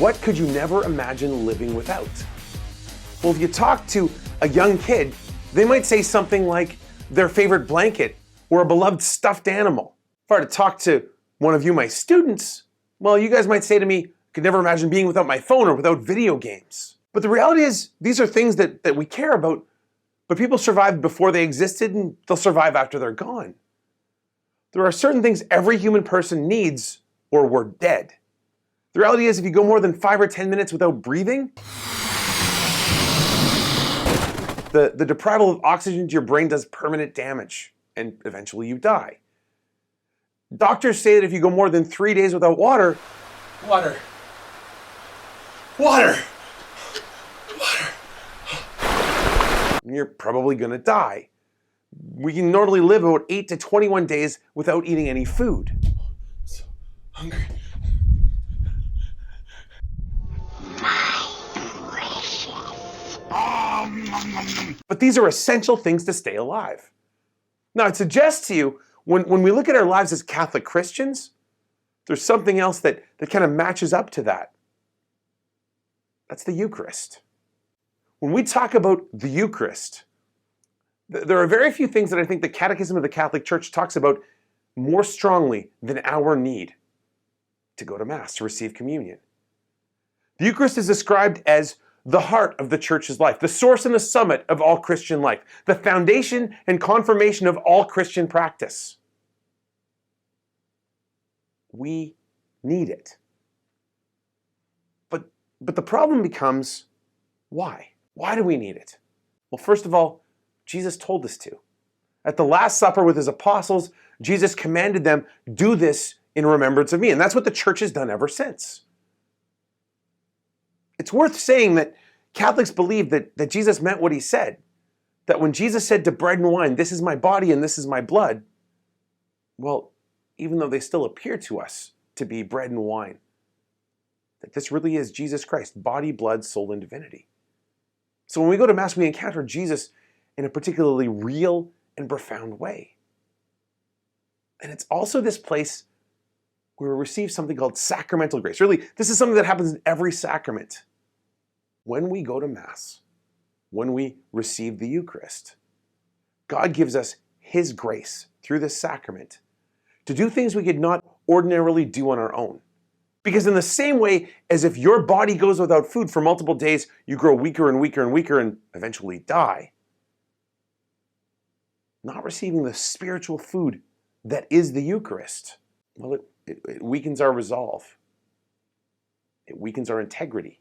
What could you never imagine living without? Well, if you talk to a young kid, they might say something like their favorite blanket or a beloved stuffed animal. If I were to talk to one of you, my students, well, you guys might say to me, I could never imagine being without my phone or without video games. But the reality is, these are things that we care about, but people survived before they existed and they'll survive after they're gone. There are certain things every human person needs or we're dead. The reality is, if you go more than 5 or 10 minutes without breathing, the deprival of oxygen to your brain does permanent damage and eventually you die. Doctors say that if you go more than 3 days without water, you're probably gonna die. We can normally live about 8 to 21 days without eating any food. So hungry. But these are essential things to stay alive. Now, I'd suggest to you, when we look at our lives as Catholic Christians, there's something else that kind of matches up to that. That's the Eucharist. When we talk about the Eucharist, there are very few things that I think the Catechism of the Catholic Church talks about more strongly than our need to go to Mass, to receive communion. The Eucharist is described as the heart of the Church's life, the source and the summit of all Christian life, the foundation and confirmation of all Christian practice. We need it. But the problem becomes, why? Why do we need it? Well, first of all, Jesus told us to. At the Last Supper with his apostles, Jesus commanded them, do this in remembrance of me. And that's what the Church has done ever since. It's worth saying that Catholics believe that Jesus meant what he said. That when Jesus said to bread and wine, this is my body and this is my blood, well, even though they still appear to us to be bread and wine, that this really is Jesus Christ, body, blood, soul, and divinity. So when we go to Mass, we encounter Jesus in a particularly real and profound way. And it's also this place where we receive something called sacramental grace. Really, this is something that happens in every sacrament. When we go to Mass, when we receive the Eucharist, God gives us his grace through this sacrament to do things we could not ordinarily do on our own. Because in the same way as if your body goes without food for multiple days, you grow weaker and weaker and weaker and eventually die. Not receiving the spiritual food that is the Eucharist, well, it weakens our resolve. It weakens our integrity.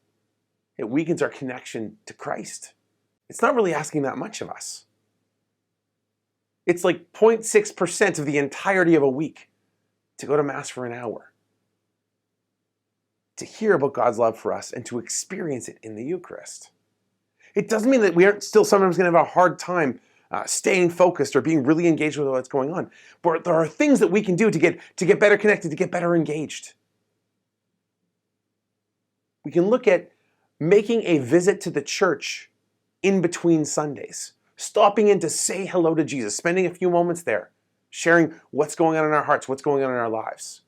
It weakens our connection to Christ. It's not really asking that much of us. It's like 0.6% of the entirety of a week to go to Mass for an hour, to hear about God's love for us and to experience it in the Eucharist. It doesn't mean that we aren't still sometimes going to have a hard time staying focused or being really engaged with what's going on. But there are things that we can do to get better connected, to get better engaged. We can look at making a visit to the church in between Sundays, stopping in to say hello to Jesus, spending a few moments there, sharing what's going on in our hearts, what's going on in our lives.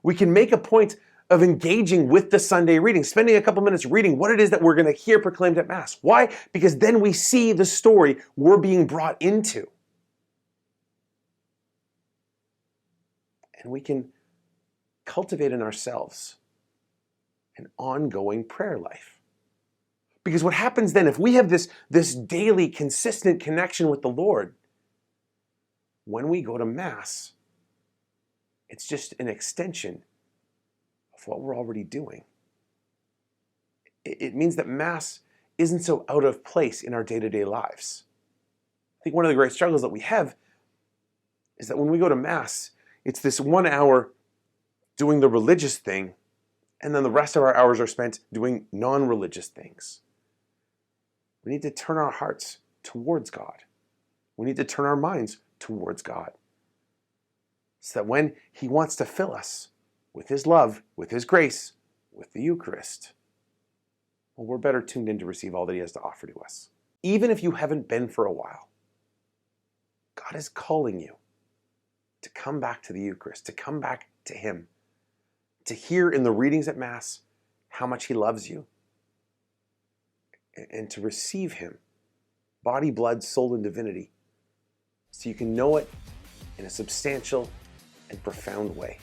We can make a point of engaging with the Sunday reading, spending a couple minutes reading what it is that we're going to hear proclaimed at Mass. Why? Because then we see the story we're being brought into. And we can cultivate in ourselves an ongoing prayer life. Because what happens then, if we have this daily, consistent connection with the Lord, when we go to Mass, it's just an extension of what we're already doing. It means that Mass isn't so out of place in our day-to-day lives. I think one of the great struggles that we have is that when we go to Mass, it's this 1 hour doing the religious thing, and then the rest of our hours are spent doing non-religious things. We need to turn our hearts towards God. We need to turn our minds towards God. So that when he wants to fill us with his love, with his grace, with the Eucharist, well, we're better tuned in to receive all that he has to offer to us. Even if you haven't been for a while, God is calling you to come back to the Eucharist, to come back to him, to hear in the readings at Mass how much he loves you, and to receive him, body, blood, soul, and divinity, so you can know it in a substantial and profound way.